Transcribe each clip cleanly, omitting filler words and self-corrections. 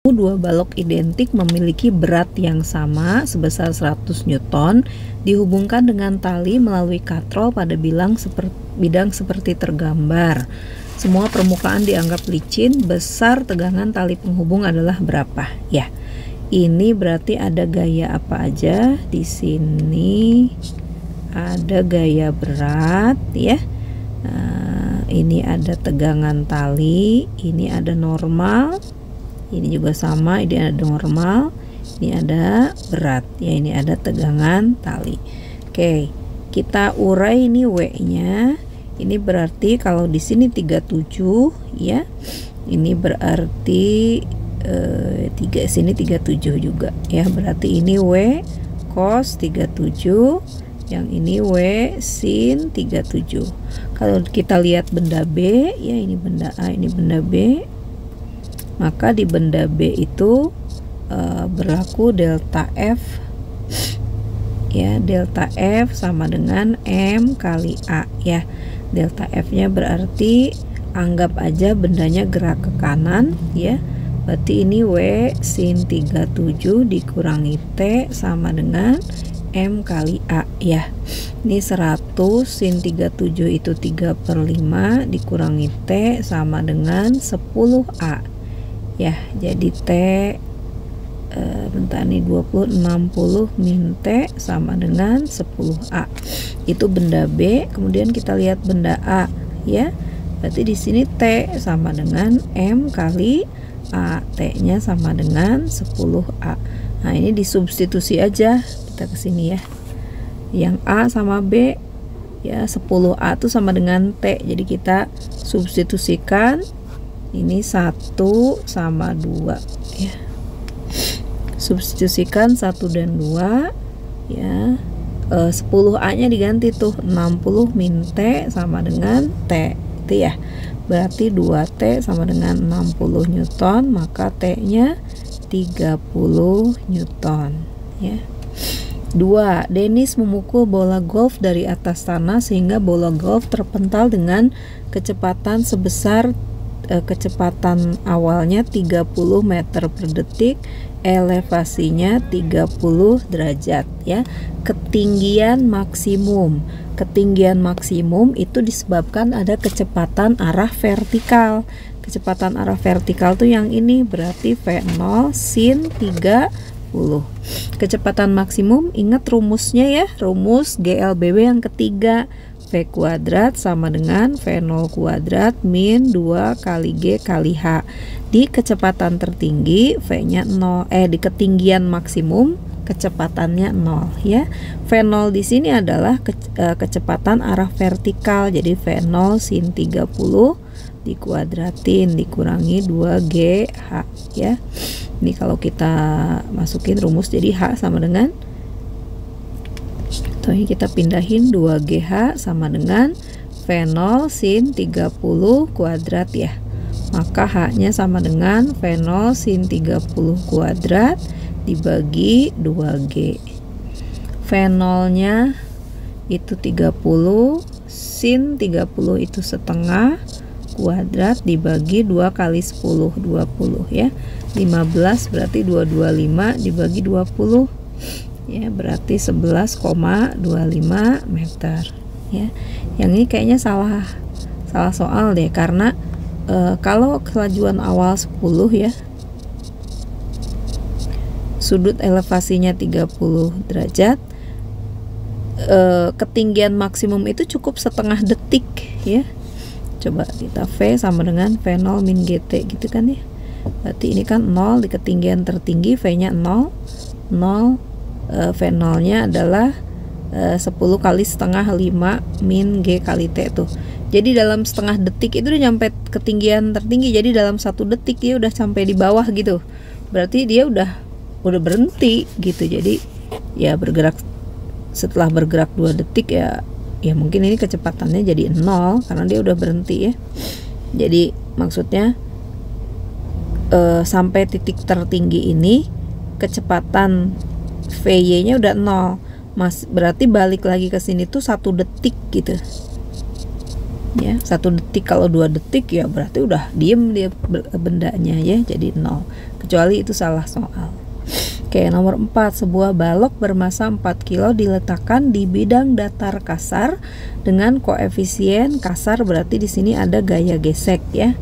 Dua balok identik memiliki berat yang sama sebesar 100 Newton dihubungkan dengan tali melalui katrol pada bidang seperti tergambar. Semua permukaan dianggap licin, besar tegangan tali penghubung adalah berapa? Ya, ini berarti ada gaya apa aja? Di sini ada gaya berat ya. Ini ada tegangan tali, ini ada normal. Ini juga sama, ini ada normal, ini ada berat, ya ini ada tegangan tali. Oke, kita urai ini W-nya. Ini berarti kalau di sini 37 ya. Ini berarti sini 37 juga ya. Berarti ini W cos 37, yang ini W sin 37. Kalau kita lihat benda B ya, ini benda A, ini benda B. Maka di benda B itu berlaku delta F ya, delta F sama dengan M kali A ya. Delta F nya berarti anggap aja bendanya gerak ke kanan ya, berarti ini W sin 37 dikurangi T sama dengan M kali A ya. Ini 100 sin 37 itu 3/5 dikurangi T sama dengan 10A ya. Jadi T bentar nih, 20 60 min T sama dengan 10A. Itu benda B. Kemudian kita lihat benda A ya. Berarti di sini T sama dengan M kali A. T-nya sama dengan 10A. Nah, ini disubstitusi aja kita ke sini ya. Yang A sama B ya, 10A itu sama dengan T. Jadi kita substitusikan. Ini 1 sama 2 ya. Substitusikan 1 dan 2 ya. 10A nya diganti tuh, 60 min T sama dengan T itu ya. Berarti 2T sama dengan 60 Newton, maka T nya 30 Newton ya. 2. Dennis memukul bola golf dari atas tanah sehingga bola golf terpental dengan kecepatan sebesar kecepatan awalnya 30 meter per detik, elevasinya 30 derajat ya. Ketinggian maksimum itu disebabkan ada kecepatan arah vertikal. Kecepatan arah vertikal tuh yang ini, berarti V0 sin 30. Kecepatan maksimum, ingat rumusnya ya, rumus GLBW yang ketiga. V kuadrat sama dengan V0 kuadrat min 2 kali G kali H. Di kecepatan tertinggi V-nya 0, di ketinggian maksimum kecepatannya 0 ya. V0 di sini adalah kecepatan arah vertikal. Jadi V0 sin 30 dikuadratin dikurangi 2GH ya. Ini kalau kita masukin rumus jadi H sama dengan, ini kita pindahin 2GH sama dengan V0 sin 30 kuadrat ya. Maka H-nya sama dengan V0 sin 30 kuadrat dibagi 2G. V0-nya itu 30, sin 30 itu setengah kuadrat dibagi 2 kali 10, 20 ya. 15 berarti 225 dibagi 20 ya, berarti 11,25 meter ya. Yang ini kayaknya salah soal deh, karena kalau kelajuan awal 10 ya, sudut elevasinya 30 derajat, ketinggian maksimum itu cukup setengah detik ya. Coba kita V sama dengan V0 min GT gitu kan ya. Berarti ini kan 0 di ketinggian tertinggi, V-nya 0, V0 nya adalah 10 kali setengah 5 min G kali T tuh. Jadi dalam setengah detik itu udah nyampe ketinggian tertinggi. Jadi dalam 1 detik dia udah sampai di bawah gitu. Berarti dia udah berhenti gitu. Jadi ya bergerak, setelah bergerak 2 detik ya mungkin ini kecepatannya jadi 0 karena dia udah berhenti ya. Jadi maksudnya sampai titik tertinggi ini kecepatan VY-nya udah 0. Berarti balik lagi ke sini tuh 1 detik gitu. ya. 1 detik, kalau 2 detik ya berarti udah diem dia bendanya ya, jadi 0, kecuali itu salah soal. Oke, nomor 4, sebuah balok bermasa 4 kilo diletakkan di bidang datar kasar dengan koefisien kasar, berarti di sini ada gaya gesek ya.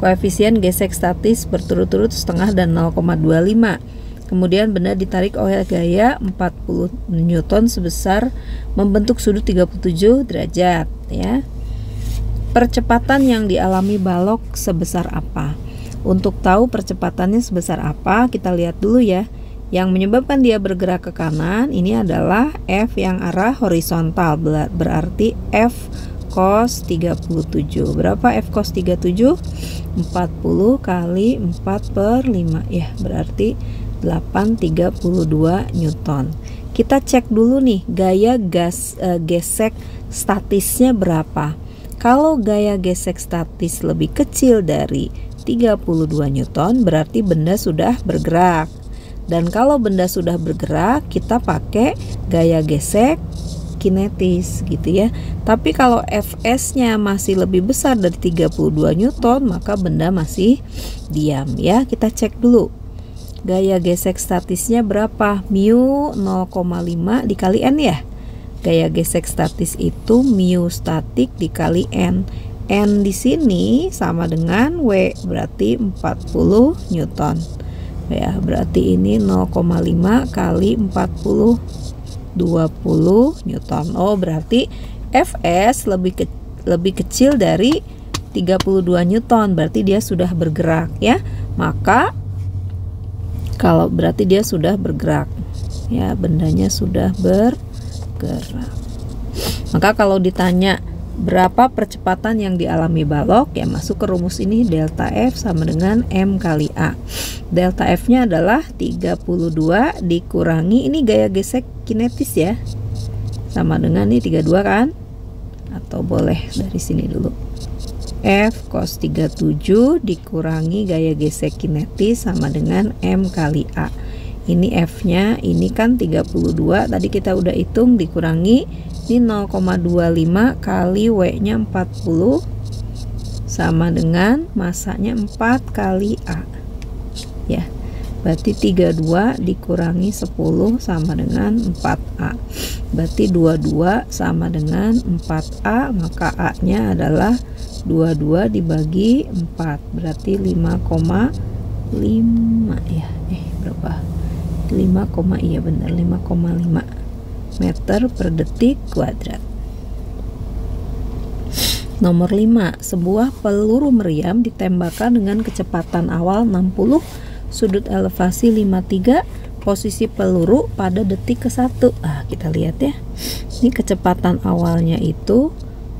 Koefisien gesek statis berturut-turut setengah dan 0,25. Kemudian benda ditarik oleh gaya 40 Newton sebesar membentuk sudut 37 derajat ya. Percepatan yang dialami balok sebesar apa? Untuk tahu percepatannya sebesar apa, kita lihat dulu ya. Yang menyebabkan dia bergerak ke kanan ini adalah F yang arah horizontal, berarti F cos 37. Berapa F cos 37? 40 kali 4/5 ya, berarti 832 Newton. Kita cek dulu nih gaya gesek statisnya berapa. Kalau gaya gesek statis lebih kecil dari 32 Newton berarti benda sudah bergerak. Dan kalau benda sudah bergerak, kita pakai gaya gesek kinetis gitu ya. Tapi kalau Fs-nya masih lebih besar dari 32 Newton, maka benda masih diam ya. Kita cek dulu. Gaya gesek statisnya berapa? Mu 0,5 dikali N ya. Gaya gesek statis itu mu statik dikali N. N di sini sama dengan W, berarti 40 Newton. Ya, berarti ini 0,5 kali 40 20 Newton. Oh, berarti Fs lebih kecil dari 32 Newton, berarti dia sudah bergerak ya. Maka kalau berarti dia sudah bergerak ya, bendanya sudah bergerak. Maka kalau ditanya berapa percepatan yang dialami balok, ya masuk ke rumus ini, delta F sama dengan M kali A. Delta F nya adalah 32 dikurangi, ini gaya gesek kinetis ya, sama dengan ini 32 kan, atau boleh dari sini dulu, F cos 37 dikurangi gaya gesek kinetis sama dengan M kali A. Ini F nya, ini kan 32 tadi kita udah hitung, dikurangi ini 0,25 kali W nya 40 sama dengan masanya 4 kali A ya, berarti 32 dikurangi 10 sama dengan 4A, berarti 22 sama dengan 4A, maka A nya adalah 22 dibagi 4, berarti 5,5 ya, berapa? 5, iya benar, 5,5 meter per detik kuadrat. Nomor 5, sebuah peluru meriam ditembakkan dengan kecepatan awal 60, sudut elevasi 53, posisi peluru pada detik ke-1. Kita lihat ya. Ini kecepatan awalnya itu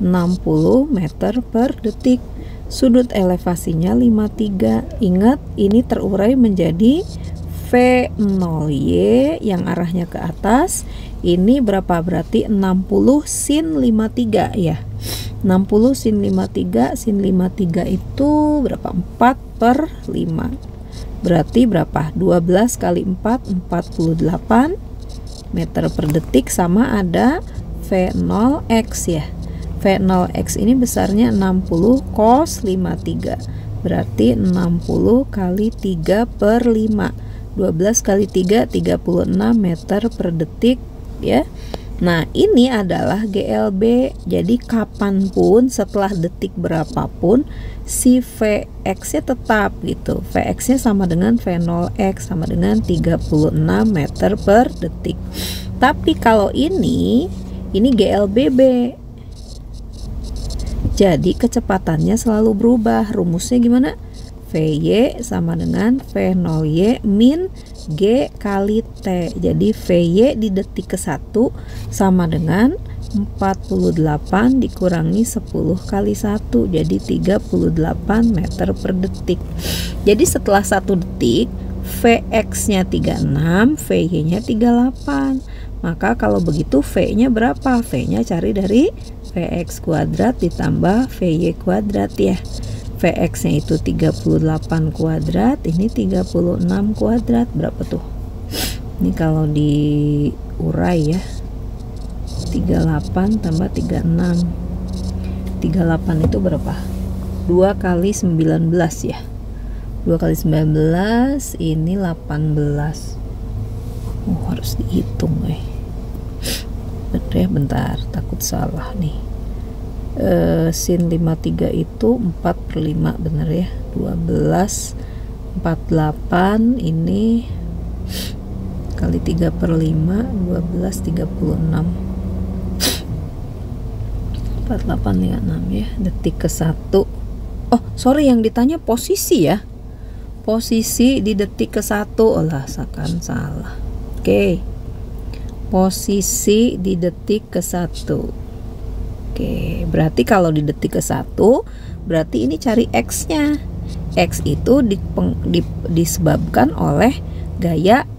60 meter per detik. Sudut elevasinya 53. Ingat, ini terurai menjadi V0Y yang arahnya ke atas. Ini berapa? Berarti 60 sin 53 ya. 60 sin 53, sin 53 itu berapa? 4/5. Berarti berapa? 12 kali 4, 48 meter per detik, sama ada V0x ya. V0x ini besarnya 60 cos 53. Berarti 60 kali 3/5. 12 kali 3, 36 meter per detik ya. Nah, ini adalah GLB. Jadi kapanpun setelah detik berapapun si Vx nya tetap gitu. Vx nya sama dengan V0x sama dengan 36 meter per detik. Tapi kalau ini GLBB. Jadi kecepatannya selalu berubah. Rumusnya gimana? Vy sama dengan V0y min G kali T. Jadi Vy di detik ke-1 sama dengan 48 dikurangi 10 kali 1, jadi 38 meter per detik. Jadi setelah 1 detik Vx nya 36, Vy nya 38. Maka kalau begitu V nya berapa? V nya cari dari Vx kuadrat ditambah Vy kuadrat ya. Vx nya itu 38 kuadrat, ini 36 kuadrat, berapa tuh? Ini kalau diurai ya, 38 tambah 36, 38 itu berapa? 2 kali 19 ya. 2 kali 19 ini 18. Harus dihitung bener ya, bentar, takut salah nih. Sin 53 itu 4/5 bener ya. 12 48 ini kali 3/5, 12 36. 48,6 ya, detik ke 1. Oh sorry, yang ditanya posisi ya, posisi di detik ke 1. Olah seakan salah. Oke, posisi di detik ke 1. Oke, berarti kalau di detik ke 1 berarti ini cari X nya. X itu disebabkan oleh gaya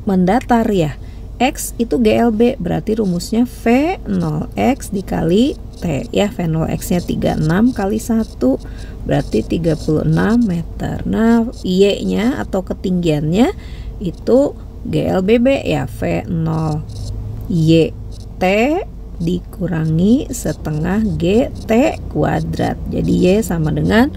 mendatar ya. X itu GLB, berarti rumusnya V0X dikali T ya. V0X nya 36 kali 1 berarti 36 meter. Nah Y nya atau ketinggiannya itu GLBB ya, V0 YT dikurangi setengah GT kuadrat. Jadi Y sama dengan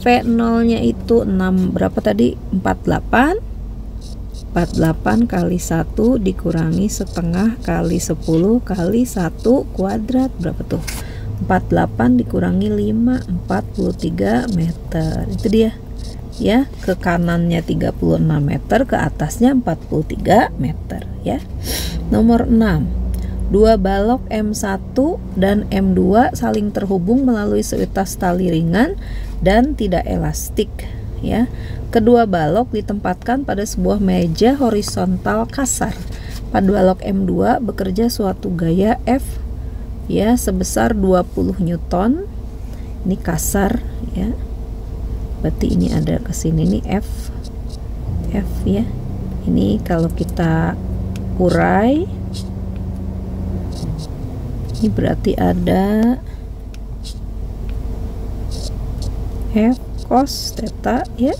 V0 nya itu 6 berapa tadi? 48 kali 1 dikurangi setengah kali 10 kali 1 kuadrat berapa tuh? 48 dikurangi 5, 43 meter. Itu dia ya, ke kanannya 36 meter, ke atasnya 43 meter ya. Nomor 6, dua balok M1 dan M2 saling terhubung melalui seutas tali ringan dan tidak elastik ya. Kedua balok ditempatkan pada sebuah meja horizontal kasar. Pada balok M2 bekerja suatu gaya F ya sebesar 20 Newton. Ini kasar ya. Berarti ini ada ke sini nih F ya. Ini kalau kita urai ini berarti ada F cos theta ya.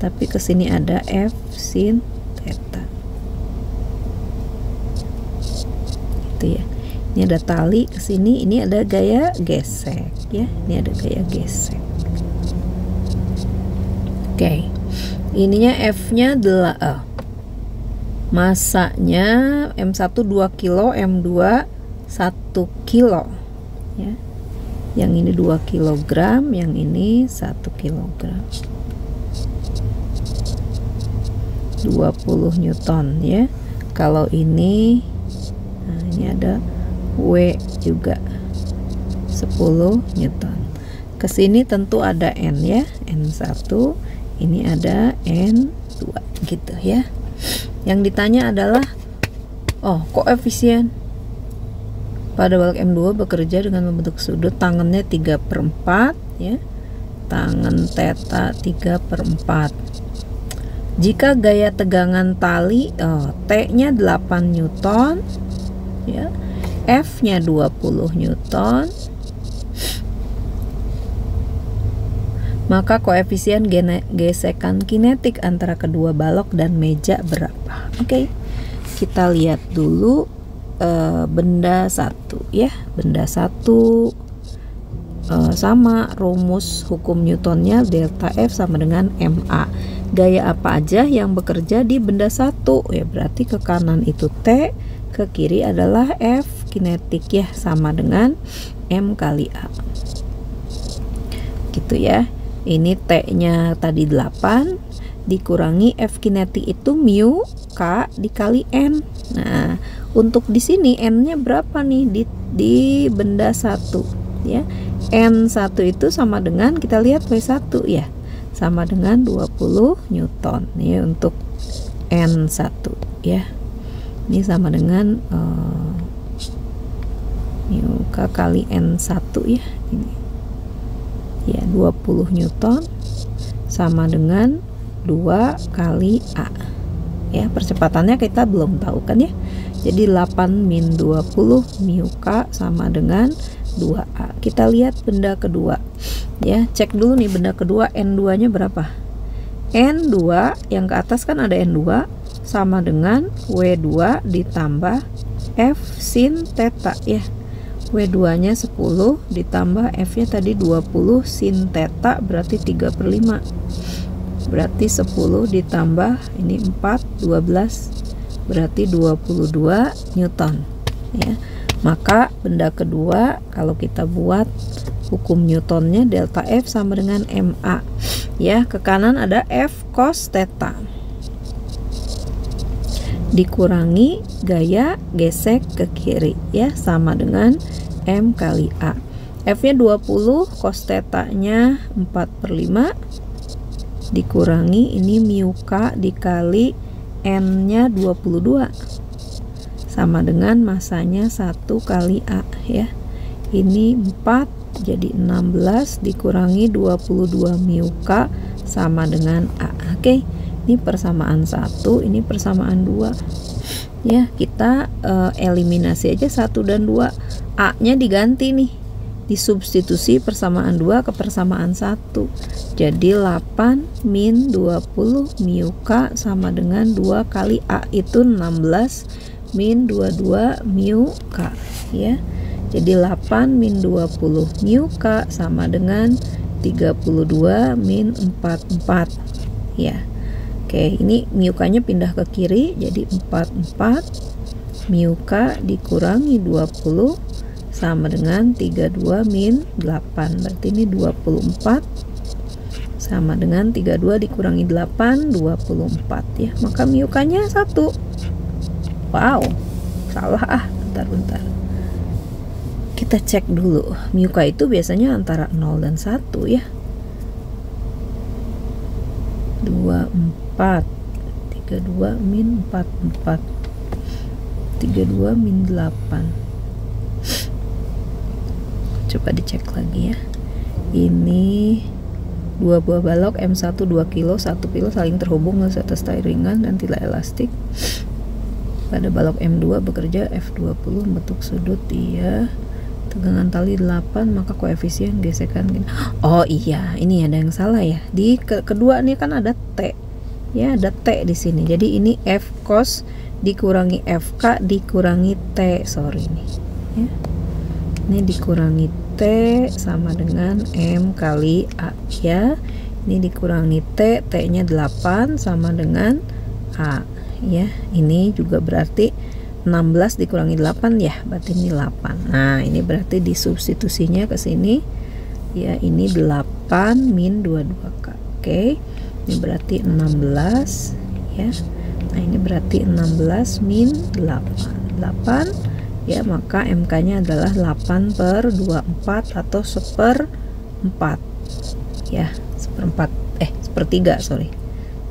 Tapi ke sini ada F sin theta. Gitu ya. Ini ada tali ke sini, ini ada gaya gesek ya. Ini ada gaya gesek. Oke. Ininya F-nya adalah masanya M1 2 kilo, M2 1 kilo ya. Yang ini 2 kilogram, yang ini 1 kilogram. 20 Newton ya. Kalau ini nah ini ada W juga 10 Newton. Kesini tentu ada N ya, N1, ini ada N2 gitu ya. Yang ditanya adalah koefisien pada balok M2 bekerja dengan membentuk sudut tangannya 3/4 ya. Tangan theta 3/4. Jika gaya tegangan tali T-nya 8 Newton ya, F-nya 20 Newton, maka koefisien gesekan kinetik antara kedua balok dan meja berapa? Oke. Kita lihat dulu benda 1 ya. Benda 1 sama rumus hukum Newtonnya delta F sama dengan MA. Gaya apa aja yang bekerja di benda 1 ya, berarti ke kanan itu T, ke kiri adalah F kinetik ya, sama dengan M kali A gitu ya. Ini T-nya tadi 8 dikurangi F kinetik itu mu K dikali N. Nah, untuk di sini N-nya berapa nih di benda 1 ya. N1 itu sama dengan, kita lihat W1 ya, sama dengan 20 Newton nih untuk N1 ya. Ini sama dengan mu K kali N1 ya. Ini ya 20 Newton sama dengan 2 kali A ya. Percepatannya kita belum tahu kan ya. Jadi 8 min 20 mu K sama dengan 2A. Kita lihat benda kedua ya. Cek dulu nih benda kedua, N2 nya berapa? N2 yang ke atas kan ada N2 sama dengan W2 ditambah F sin theta ya. W2 nya 10 ditambah F nya tadi 20 sin theta berarti 3/5, berarti 10 ditambah ini 4, 12 berarti 22 Newton ya. Maka benda kedua kalau kita buat hukum Newtonnya, delta F sama dengan MA ya. Ke kanan ada F cos theta dikurangi gaya gesek ke kiri ya, sama dengan M kali A. F nya 20, cos theta nya 4/5 dikurangi ini mu K dikali N nya 22 sama dengan masanya 1 kali A ya. Ini 4 jadi 16 dikurangi 22 mu K sama dengan A. Oke. Ini persamaan 1, ini persamaan 2 ya. Kita eliminasi aja 1 dan 2, A nya diganti nih, disubstitusi persamaan 2 ke persamaan 1, jadi 8 min 20 mu K sama dengan 2 kali A itu 16 min 22 mu K ya. Jadi 8 min 20 mu K sama dengan 32 min 44 ya. Oke, ini mu K nya pindah ke kiri jadi 44 mu K dikurangi 20 sama dengan 32 min 8, berarti ini 24 sama dengan 32 dikurangi 8, 24 ya. Maka mu K nya 1. Wow, salah bentar. Kita cek dulu, mu K itu biasanya antara 0 dan 1 ya. 24 32 min 44 32 min 8. Coba dicek lagi ya. Ini dua buah balok M1 2 kilo, 1 kilo saling terhubung dengan atas tali ringan dan tidak elastik. Pada balok M2 bekerja F20 membentuk sudut iya. Tegangan tali 8, maka koefisien gesekan gini. Oh iya, ini ada yang salah ya. Di kedua nih kan ada T. Ya, ada T di sini. Jadi ini F cos dikurangi FK dikurangi T. Sorry nih. Ya. Ini dikurangi T sama dengan M kali A ya. Ini dikurangi T, T-nya 8 sama dengan A ya. Ini juga berarti 16 dikurangi 8 ya, berarti ini 8. Nah, ini berarti disubstitusinya ke sini ya, ini 8 min 22K. Oke. Ini berarti 16 ya. Nah, ini berarti 16 min 8 ya, maka MK-nya adalah 8/24 atau 1/4 ya, sepertiga, sorry,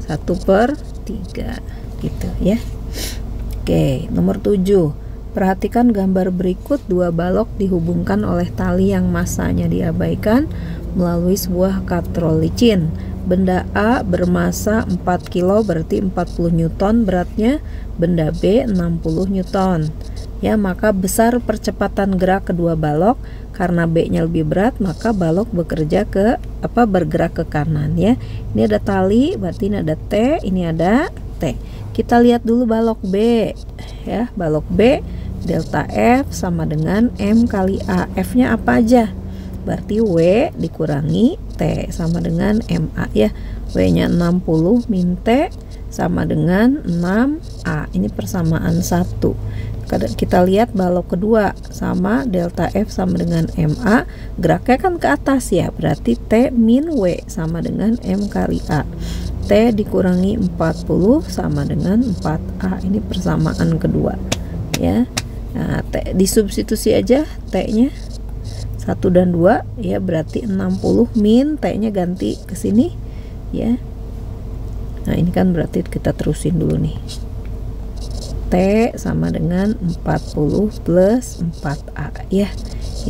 1/3 gitu ya. Oke, nomor 7. Perhatikan gambar berikut, dua balok dihubungkan oleh tali yang masanya diabaikan melalui sebuah katrol licin. Benda A bermasa 4 kilo berarti 40 Newton beratnya, benda B 60 Newton. Ya, maka besar percepatan gerak kedua balok. Karena B-nya lebih berat, maka balok bergerak ke kanan ya. Ini ada tali, berarti ini ada T, ini ada T. Kita lihat dulu balok B ya. Balok B delta F sama dengan M kali A. F-nya apa aja? Berarti W dikurangi T sama dengan MA ya. W-nya 60 min T sama dengan 6A. Ini persamaan 1. Kita lihat balok kedua sama delta F sama dengan MA, geraknya kan ke atas ya, berarti T min W sama dengan M kali A. T dikurangi 40 sama dengan 4A. Ini persamaan kedua ya. Nah, T disubstitusi aja, T nya 1 dan 2 ya, berarti 60 min T nya ganti ke sini ya. Nah, ini kan berarti kita terusin dulu nih. T sama dengan 40 plus 4A ya.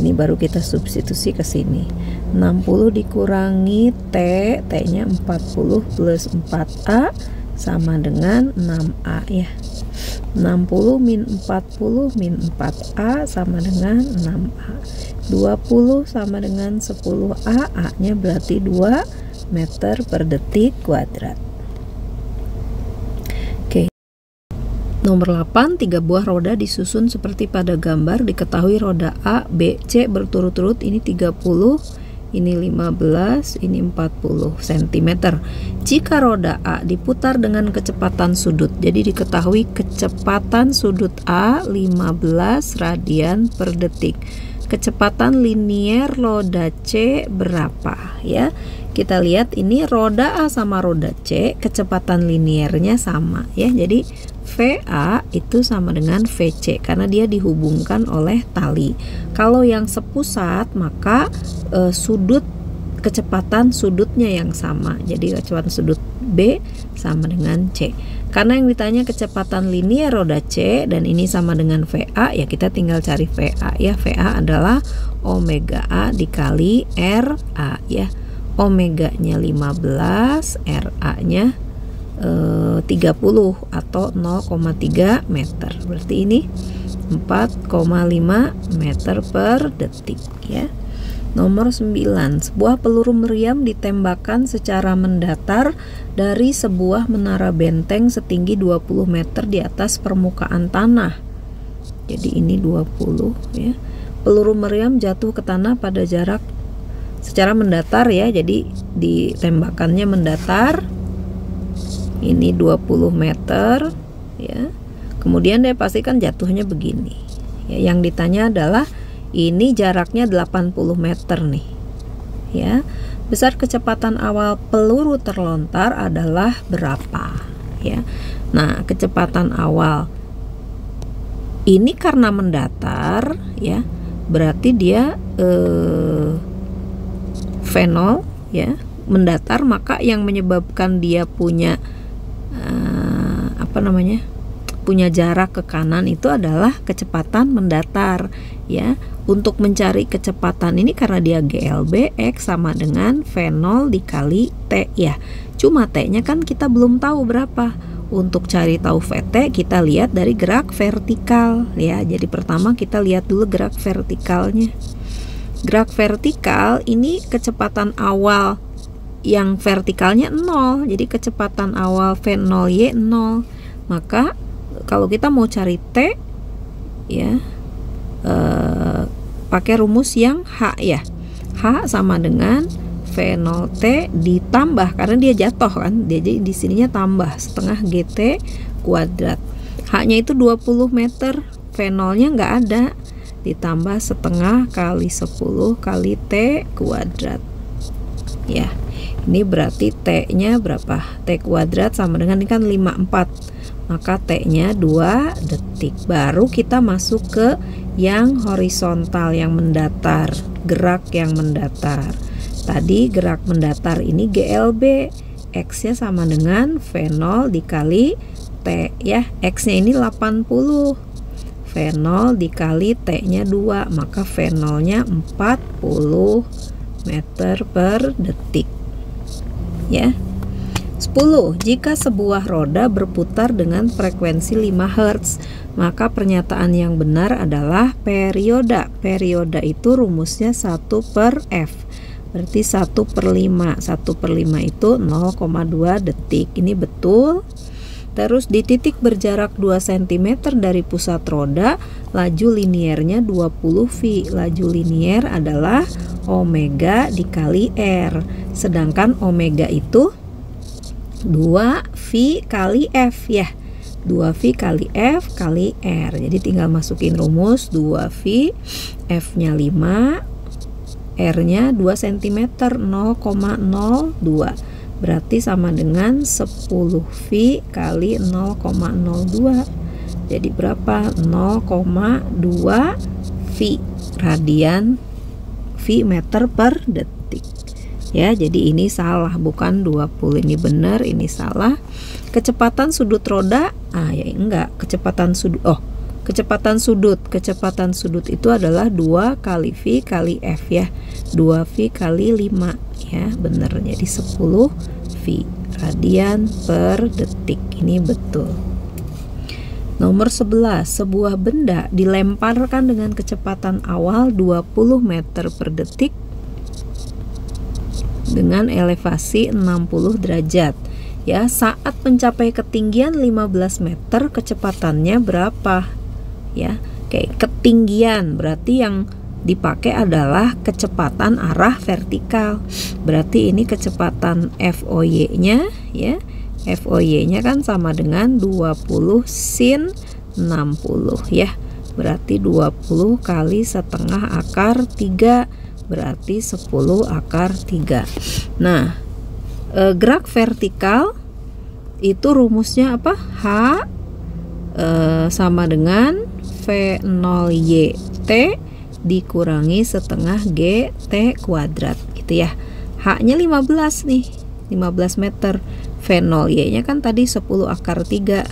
Ini baru kita substitusi ke sini. 60 dikurangi T, T-nya 40 plus 4A sama dengan 6A ya. 60 min 40 min 4A sama dengan 6A. 20 sama dengan 10A, A-nya berarti 2 meter per detik kuadrat. Nomor 8, 3 buah roda disusun seperti pada gambar. Diketahui roda A, B, C berturut-turut ini 30, ini 15, ini 40 cm. Jika roda A diputar dengan kecepatan sudut, jadi diketahui kecepatan sudut A 15 radian per detik. Kecepatan linier roda C berapa ya? Kita lihat ini roda A sama roda C, kecepatan liniernya sama ya. Jadi VA itu sama dengan VC karena dia dihubungkan oleh tali. Kalau yang sepusat maka kecepatan sudutnya yang sama. Jadi kecepatan sudut B sama dengan C. Karena yang ditanya kecepatan linier roda C dan ini sama dengan VA, ya kita tinggal cari VA ya. VA adalah omega A dikali RA ya. Omeganya 15, RA-nya 30 atau 0,3 meter. Berarti ini 4,5 meter per detik ya. Nomor 9, sebuah peluru meriam ditembakkan secara mendatar dari sebuah menara benteng setinggi 20 meter di atas permukaan tanah. Jadi ini 20 ya. Peluru meriam jatuh ke tanah pada jarak secara mendatar ya. Jadi ditembakkannya mendatar. Ini 20 meter ya. Kemudian dia pastikan jatuhnya begini. Ya, yang ditanya adalah ini jaraknya 80 meter nih ya. Besar kecepatan awal peluru terlontar adalah berapa ya. Nah, kecepatan awal ini karena mendatar ya, berarti dia V0 ya, mendatar, maka yang menyebabkan dia punya punya jarak ke kanan itu adalah kecepatan mendatar ya. Untuk mencari kecepatan ini karena dia GLB, X sama dengan V0 dikali T ya. Cuma T-nya kan kita belum tahu berapa. Untuk cari tahu VT kita lihat dari gerak vertikal ya. Jadi pertama kita lihat dulu gerak vertikalnya. Gerak vertikal ini kecepatan awal yang vertikalnya 0. Jadi kecepatan awal V0Y 0. Maka kalau kita mau cari T ya, pakai rumus yang H ya. H sama dengan V0T ditambah, karena dia jatuh kan, jadi di sininya tambah setengah GT kuadrat. H-nya itu 20 meter, V0-nya nggak ada, ditambah setengah kali 10 kali T kuadrat ya. Ini berarti T-nya berapa? T kuadrat sama dengan, ini kan 54, maka T-nya 2 detik. Baru kita masuk ke yang horizontal, yang mendatar, gerak yang mendatar. Tadi gerak mendatar ini GLB, X-nya sama dengan V0 dikali T ya. X-nya ini 80, V0 dikali T-nya 2, maka V0-nya 40 meter per detik ya. 10. Jika sebuah roda berputar dengan frekuensi 5 Hz, maka pernyataan yang benar adalah perioda. Perioda itu rumusnya 1/F. Berarti 1/5. 1/5 itu 0,2 detik. Ini betul. Terus di titik berjarak 2 cm dari pusat roda, laju liniernya 20 V. Laju linier adalah omega dikali R. Sedangkan omega itu 2V kali F ya. 2V kali F kali R. Jadi tinggal masukin rumus 2V, F-nya 5, R-nya 2 cm, 0,02. Berarti sama dengan 10V kali 0,02. Jadi berapa? 0,2 V radian V meter per detik. Ya, jadi ini salah, bukan 20. Ini benar, ini salah. Kecepatan sudut roda, ya enggak, kecepatan sudut. Kecepatan sudut itu adalah 2 kali V kali F ya. 2V kali 5 ya, benar. Jadi 10 V radian per detik. Ini betul. Nomor 11, sebuah benda dilemparkan dengan kecepatan awal 20 meter per detik dengan elevasi 60 derajat. Ya, saat mencapai ketinggian 15 meter kecepatannya berapa? Ya, kayak ketinggian berarti yang dipakai adalah kecepatan arah vertikal. Berarti ini kecepatan FOY-nya ya. FOY-nya kan sama dengan 20 sin 60 ya. Berarti 20 kali setengah akar 3 berarti 10 akar 3. Nah, gerak vertikal itu rumusnya apa? H sama dengan V0YT dikurangi setengah GT kuadrat gitu ya. H-nya 15 nih, 15 meter. V0Y-nya kan tadi 10 akar 3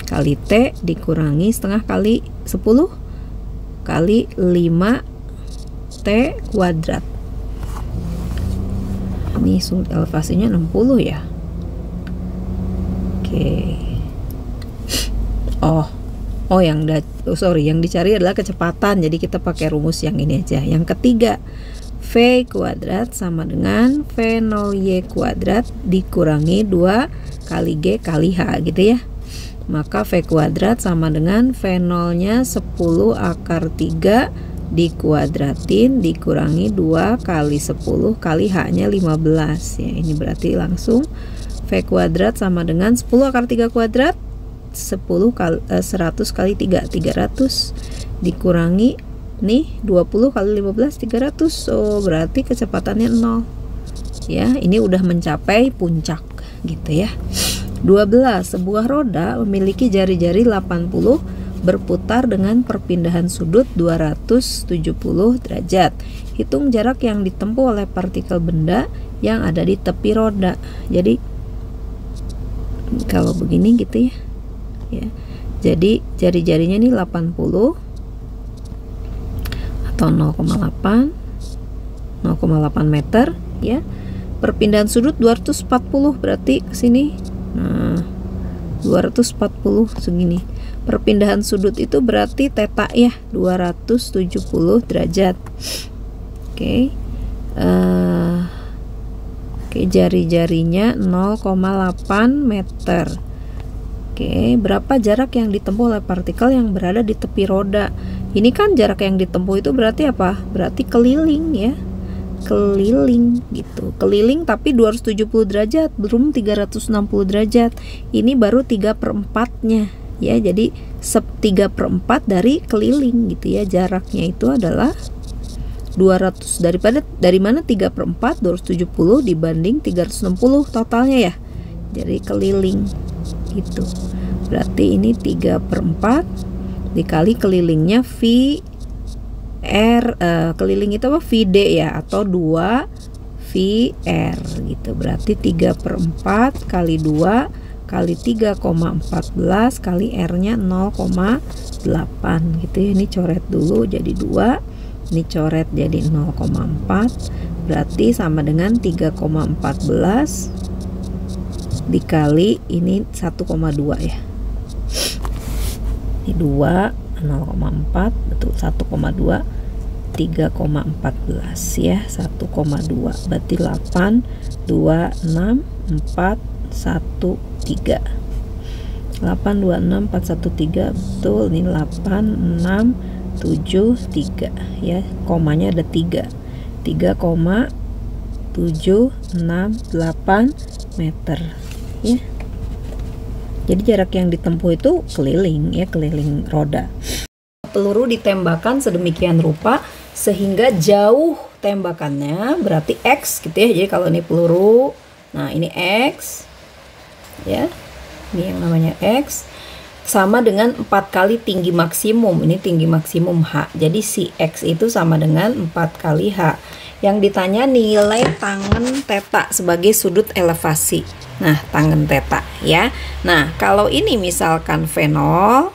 kali T dikurangi setengah kali 10 kali 5 T kuadrat. Ini elevasinya 60 ya. Oke. Yang dicari adalah kecepatan. Jadi kita pakai rumus yang ini aja. Yang ketiga, V kuadrat sama dengan V0Y kuadrat dikurangi 2 kali G kali H gitu ya. Maka V kuadrat sama dengan V0-nya 10 akar 3 dikuadratin dikurangi 2 kali 10 kali H-nya 15 ya. Ini berarti langsung V kuadrat sama dengan 10 akar 3 kuadrat 100 kali 3 300 dikurangi nih 20 kali 15 300. So berarti kecepatannya 0 ya. Ini udah mencapai puncak gitu ya. 12. Sebuah roda memiliki jari-jari 80 berputar dengan perpindahan sudut 270 derajat. Hitung jarak yang ditempuh oleh partikel benda yang ada di tepi roda. Jadi kalau begini gitu ya. Ya. Jadi jari-jarinya ini 80 atau 0,8 meter ya. Perpindahan sudut 240 berarti ke sini. Nah, 240 segini. Perpindahan sudut itu berarti theta ya, 270 derajat. Oke. Oke, jari-jarinya 0,8 meter. Oke, berapa jarak yang ditempuh oleh partikel yang berada di tepi roda? Ini kan jarak yang ditempuh itu berarti apa? Berarti keliling ya. Keliling gitu. Keliling tapi 270 derajat, belum 360 derajat. Ini baru 3/4-nya ya. Jadi 3/4 dari keliling gitu ya. Jaraknya itu adalah 200 dari mana 3/4 270 dibanding 360 totalnya ya. Jadi keliling gitu. Berarti ini 3/4 dikali kelilingnya V R, keliling itu apa? VD ya, atau 2 VR gitu. Berarti 3/4 kali 2 kali 3,14 kali R-nya 0,8 gitu ya. Ini coret dulu jadi 2, ini coret jadi 0,4, berarti sama dengan 3,14 dikali ini 1,2 ya. Ini 2 0,4 betul, 1,2 3,14 ya, 1,2 berarti 8 2 6 4 1 3 8 2 6 4 1 3 betul. Ini 8 6 7 3 ya, komanya ada 3 3,768 meter ya. Jadi jarak yang ditempuh itu keliling ya, keliling roda. Peluru ditembakkan sedemikian rupa sehingga jauh tembakannya berarti X gitu ya. Jadi kalau ini peluru, nah ini X ya, ini yang namanya X, sama dengan 4 kali tinggi maksimum. Ini tinggi maksimum H. Jadi si X itu sama dengan 4 kali H. Yang ditanya nilai tangen theta sebagai sudut elevasi. Nah, tangen theta ya. Nah, kalau ini misalkan V0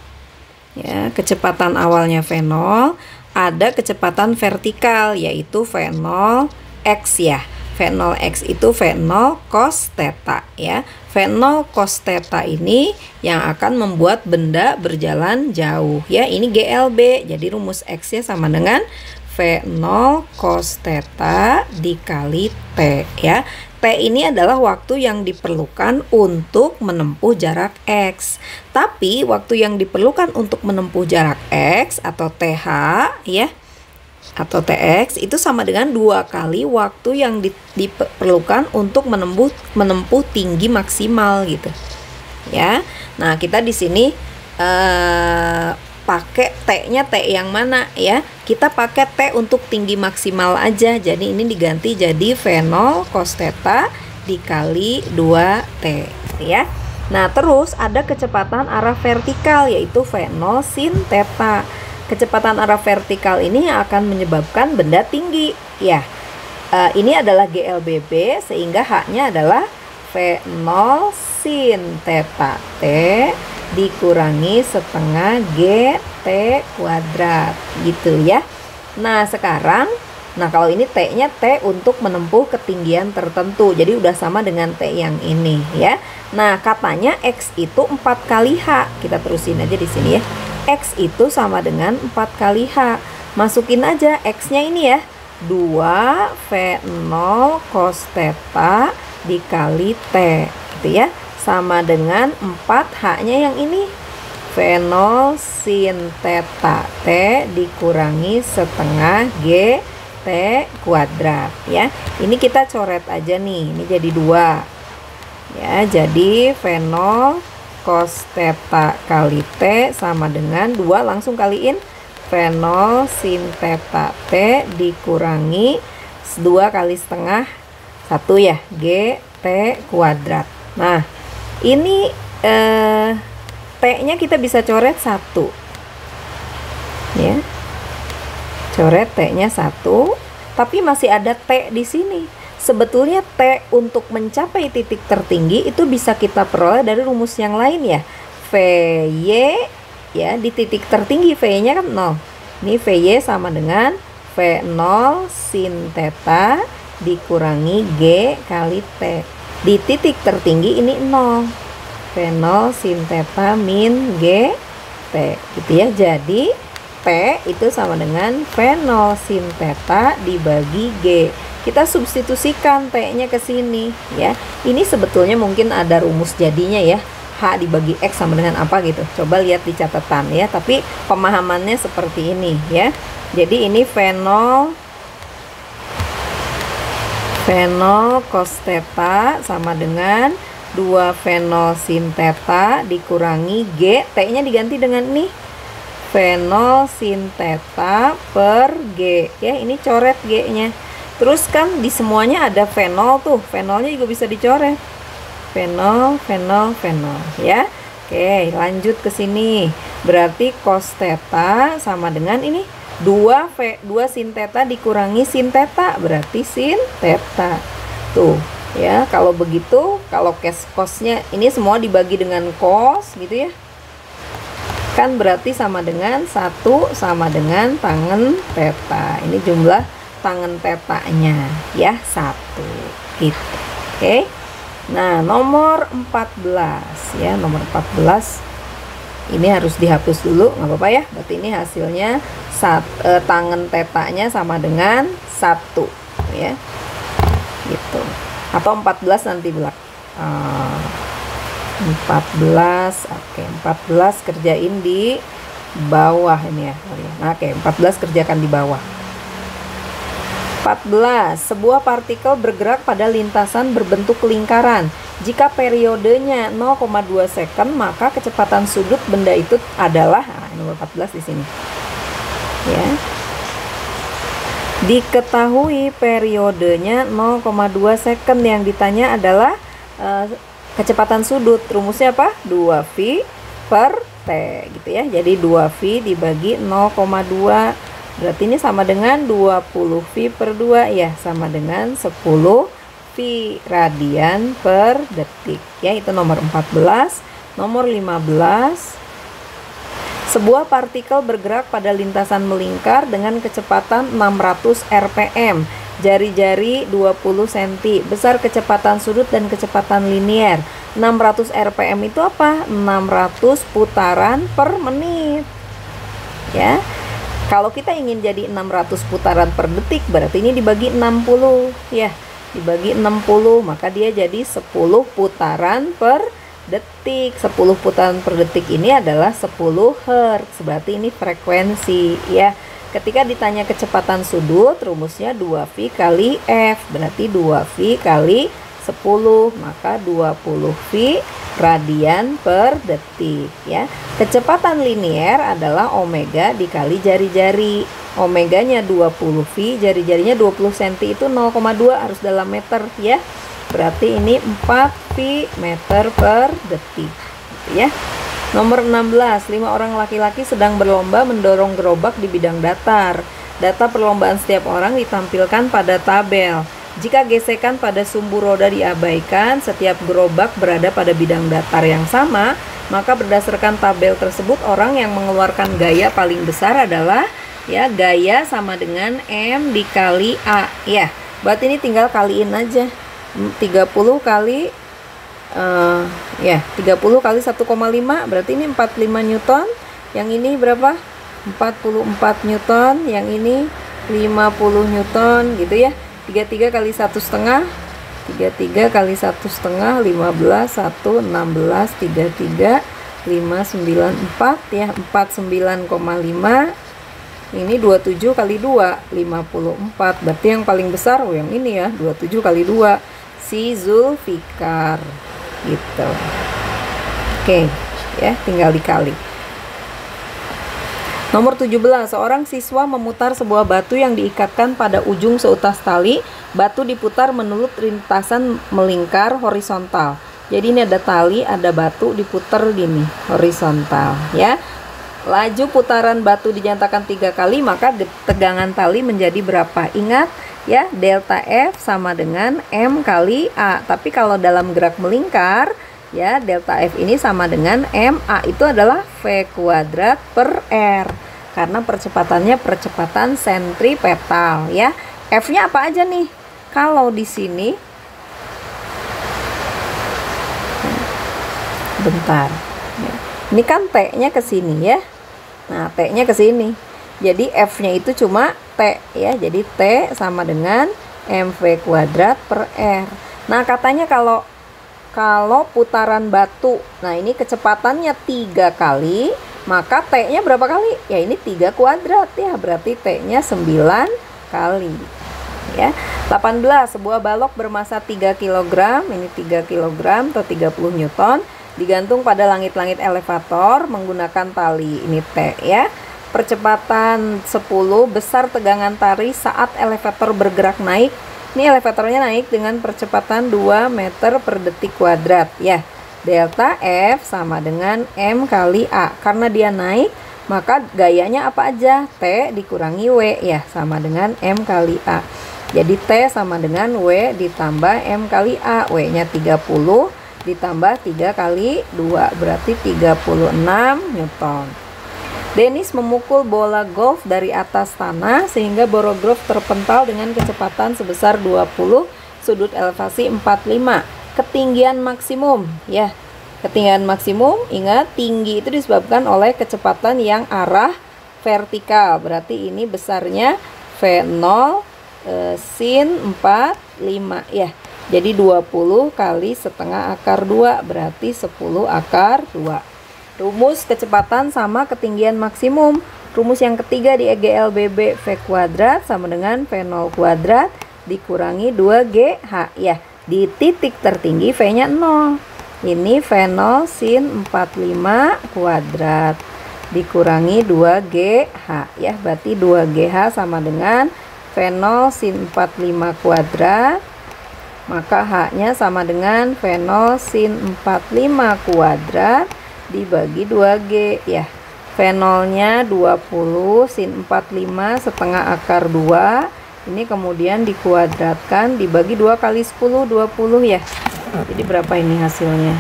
ya, kecepatan awalnya V0, ada kecepatan vertikal yaitu V0x ya. V0x itu V0 cos theta ya. V0 cos theta ini yang akan membuat benda berjalan jauh ya. Ini GLB. Jadi rumus X-nya sama dengan V0 cos theta dikali T ya. T T ini adalah waktu yang diperlukan untuk menempuh jarak X. Tapi waktu yang diperlukan untuk menempuh jarak X atau TH ya, atau TX itu sama dengan 2 kali waktu yang diperlukan untuk menempuh tinggi maksimal gitu. Ya. Nah, kita di sini pakai T-nya T yang mana ya? Kita pakai T untuk tinggi maksimal aja. Jadi ini diganti jadi V0 cos theta dikali 2T ya. Nah, terus ada kecepatan arah vertikal yaitu V0 sin theta. Kecepatan arah vertikal ini akan menyebabkan benda tinggi ya. Ini adalah GLBB sehingga H-nya adalah V0 sin theta T dikurangi setengah GT kuadrat gitu ya. Nah sekarang, kalau ini T-nya T untuk menempuh ketinggian tertentu. Jadi udah sama dengan T yang ini ya. Nah katanya X itu 4 kali H. Kita terusin aja di sini ya. X itu sama dengan 4 kali H. Masukin aja X-nya ini ya. 2 V0 cos theta dikali T gitu ya. Sama dengan 4 H-nya yang ini V0 sin theta T dikurangi setengah G T kuadrat ya. Ini kita coret aja nih, ini jadi 2 ya. Jadi V0 cos theta kali T sama dengan 2, langsung kaliin V0 sin theta T dikurangi 2 kali setengah 1 ya, G T kuadrat. Nah ini T-nya kita bisa coret 1 ya. Coret T-nya 1, tapi masih ada T di sini. Sebetulnya T untuk mencapai titik tertinggi itu bisa kita peroleh dari rumus yang lain ya. VY ya, di titik tertinggi VY-nya kan 0. Ini VY sama dengan V0 sin theta dikurangi G kali T. Di titik tertinggi ini 0. V0 sin theta min G T gitu ya. Jadi T itu sama dengan V0 sin theta dibagi G. Kita substitusikan T-nya ke sini ya. Ini sebetulnya mungkin ada rumus jadinya ya. H dibagi X sama dengan apa gitu. Coba lihat di catatan ya. Tapi pemahamannya seperti ini ya. Jadi ini V0 cos theta sama dengan 2 V0 sin theta dikurangi G. T-nya diganti dengan ini V0 sin theta per G ya. Ini coret G-nya. Terus kan di semuanya ada V0 tuh. V0-nya juga bisa dicoret. V0 ya. Oke, lanjut ke sini. Berarti cos theta sama dengan ini 2 sin theta dikurangi sin theta, berarti sin theta. Tuh, ya. Kalau begitu, kalau cosnya ini semua dibagi dengan cos gitu ya. Kan berarti sama dengan 1 sama dengan tangen theta. Ini jumlah tangen tetanya ya, 1 gitu. Oke. Nah, nomor 14 ya, nomor 14 ini harus dihapus dulu, nggak apa-apa ya. Berarti ini hasilnya tangen tetanya sama dengan 1 ya. Gitu. Atau 14 nanti belak. 14. Oke, 14 kerjain di bawah ini ya. Nah, oke, 14 kerjakan di bawah. 14. Sebuah partikel bergerak pada lintasan berbentuk lingkaran. Jika periodenya 0,2 second, maka kecepatan sudut benda itu adalah nomor 14 di sini. Ya. Diketahui periodenya 0,2 second, yang ditanya adalah kecepatan sudut. Rumusnya apa? 2V per T gitu ya. Jadi 2V dibagi 0,2, berarti ini sama dengan 20V per 2 ya, sama dengan 10 V radian per detik ya. Itu nomor 14. Nomor 15. Sebuah partikel bergerak pada lintasan melingkar dengan kecepatan 600 rpm, jari-jari 20 cm. Besar kecepatan sudut dan kecepatan linier. 600 rpm itu apa? 600 putaran per menit ya. Kalau kita ingin jadi 600 putaran per detik, berarti ini dibagi 60 ya. dibagi 60, maka dia jadi 10 putaran per detik. 10 putaran per detik ini adalah 10 Hz. Berarti ini frekuensi ya. Ketika ditanya kecepatan sudut, rumusnya 2V kali F. Berarti 2V kali 10, maka 20V radian per detik ya. Kecepatan linier adalah omega dikali jari-jari. Omeganya 20V, jari-jarinya 20 cm itu 0,2 harus dalam meter ya. Berarti ini 4V meter per detik ya. Nomor 16, 5 orang laki-laki sedang berlomba mendorong gerobak di bidang datar. Data perlombaan setiap orang ditampilkan pada tabel. Jika gesekan pada sumbu roda diabaikan, setiap gerobak berada pada bidang datar yang sama, maka berdasarkan tabel tersebut orang yang mengeluarkan gaya paling besar adalah ya, gaya sama dengan M dikali A ya. Berarti ini tinggal kaliin aja. 30 kali 30 kali 1,5 berarti ini 45 Newton. Yang ini berapa? 44 Newton. Yang ini 50 Newton gitu ya. 33 kali 1,5, 33 kali 1,5, 15, 1, 16, 33, 594 ya, 49,5. Ini 27 kali 2, 54. Berarti yang paling besar yang ini ya, 27 kali 2, si Zulfikar gitu. Oke ya, tinggal dikali. Nomor 17, seorang siswa memutar sebuah batu yang diikatkan pada ujung seutas tali. Batu diputar menurut lintasan melingkar horizontal. Jadi ini ada tali, ada batu diputar gini horizontal ya. Laju putaran batu dinyatakan 3 kali, maka tegangan tali menjadi berapa? Ingat ya, delta F sama dengan M kali A. Tapi kalau dalam gerak melingkar ya, delta F ini sama dengan MA, itu adalah V kuadrat per R. Karena percepatannya percepatan sentripetal ya. F-nya apa aja nih? Kalau di sini bentar. Ini kan T-nya ke sini ya. Nah, T-nya ke sini. Jadi F-nya itu cuma T ya. Jadi T sama dengan MV kuadrat per R. Nah, katanya kalau putaran batu, nah ini kecepatannya 3 kali, maka T-nya berapa kali? Ya ini 3 kuadrat ya, berarti T-nya 9 kali ya. 18, sebuah balok bermasa 3 kg, ini 3 kg atau 30 Newton, digantung pada langit-langit elevator menggunakan tali, ini T ya. Percepatan 10, besar tegangan tali saat elevator bergerak naik. Ini elevatornya naik dengan percepatan 2 meter per detik kuadrat ya. Delta F sama dengan M kali A. Karena dia naik, maka gayanya apa aja? T dikurangi W ya, sama dengan M kali A. Jadi T sama dengan W ditambah M kali A. W-nya 30 ditambah 3 kali 2, berarti 36 Newton. Dennis memukul bola golf dari atas tanah sehingga bola golf terpental dengan kecepatan sebesar 20, sudut elevasi 45. Ketinggian maksimum ya. Ketinggian maksimum, ingat tinggi itu disebabkan oleh kecepatan yang arah vertikal. Berarti ini besarnya V0 sin 45 ya. Jadi 20 kali setengah akar 2 berarti 10 akar 2. Rumus kecepatan sama ketinggian maksimum. Rumus yang ketiga di EGLBB V kuadrat sama dengan V0 kuadrat dikurangi 2GH ya. Di titik tertinggi V-nya 0. Ini V0 sin 45 kuadrat dikurangi 2GH ya. Berarti 2GH sama dengan V0 sin 45 kuadrat. Maka H-nya sama dengan V0 sin 45 kuadrat dibagi 2G ya. V0-nya 20 sin 45 setengah akar 2. Ini kemudian dikuadratkan dibagi 2 kali 10, 20 ya. Jadi berapa ini hasilnya?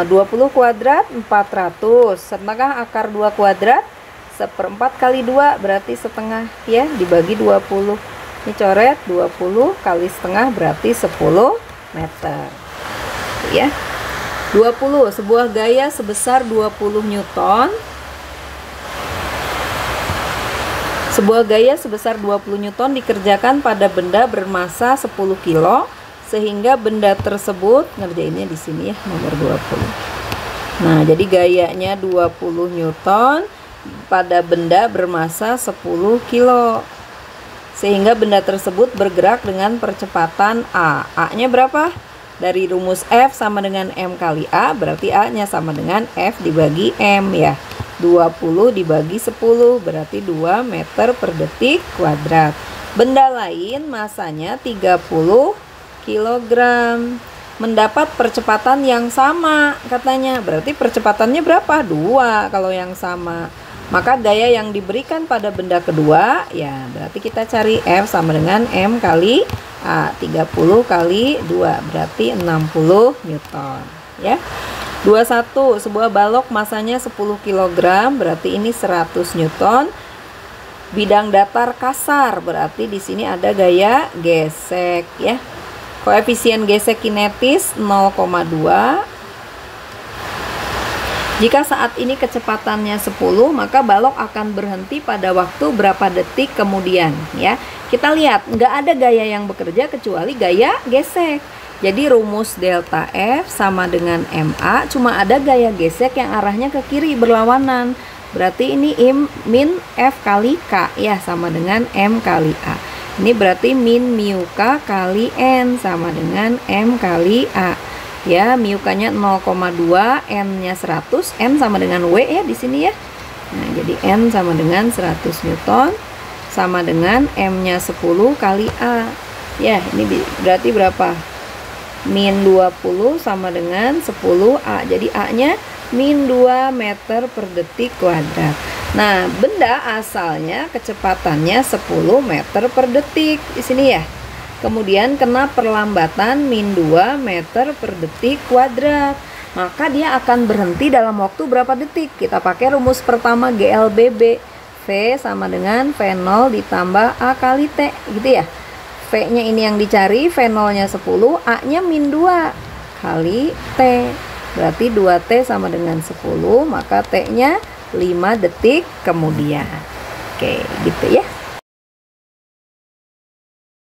20 kuadrat 400, setengah akar 2 kuadrat 1/4 kali 2 berarti setengah ya, dibagi 20. Ini coret 20 kali setengah berarti 10 meter ya. 20, sebuah gaya sebesar 20 Newton Sebuah gaya sebesar 20 Newton dikerjakan pada benda bermasa 10 kilo sehingga benda tersebut, ngerjainnya di sini ya, nomor 20. Nah, jadi gayanya 20 Newton pada benda bermasa 10 kilo sehingga benda tersebut bergerak dengan percepatan A. A-nya berapa? Dari rumus F sama dengan M kali A, berarti A-nya sama dengan F dibagi M ya. 20 dibagi 10 berarti 2 meter per detik kuadrat. Benda lain masanya 30 kilogram. Mendapat percepatan yang sama katanya. Berarti percepatannya berapa? 2 kalau yang sama. Maka gaya yang diberikan pada benda kedua, ya berarti kita cari F sama dengan M kali A. 30 kali 2 berarti 60 Newton ya. 21. Sebuah balok masanya 10 kg berarti ini 100 Newton. Bidang datar kasar berarti di sini ada gaya gesek ya. Koefisien gesek kinetis 0,2. Jika saat ini kecepatannya 10, maka balok akan berhenti pada waktu berapa detik kemudian ya. Kita lihat nggak ada gaya yang bekerja kecuali gaya gesek. Jadi rumus delta F sama dengan MA, cuma ada gaya gesek yang arahnya ke kiri berlawanan. Berarti ini min F kali K ya, sama dengan M kali A. Ini berarti min mu K kali N sama dengan M kali A. Ya, mu K-nya 0,2, N-nya 100, N sama dengan W ya di sini ya. Nah, jadi N sama dengan 100 Newton sama dengan M-nya 10 kali A. Ya, ini berarti berapa? Min 20 sama dengan 10A. Jadi A-nya min 2 meter per detik kuadrat. Nah, benda asalnya kecepatannya 10 meter per detik di sini ya. Kemudian kena perlambatan min 2 meter per detik kuadrat. Maka dia akan berhenti dalam waktu berapa detik? Kita pakai rumus pertama GLBB. V sama dengan V0 ditambah A kali T gitu ya. V-nya ini yang dicari, V0-nya 10, A-nya min 2 kali T. Berarti 2T sama dengan 10, maka T-nya 5 detik kemudian. Oke, gitu ya.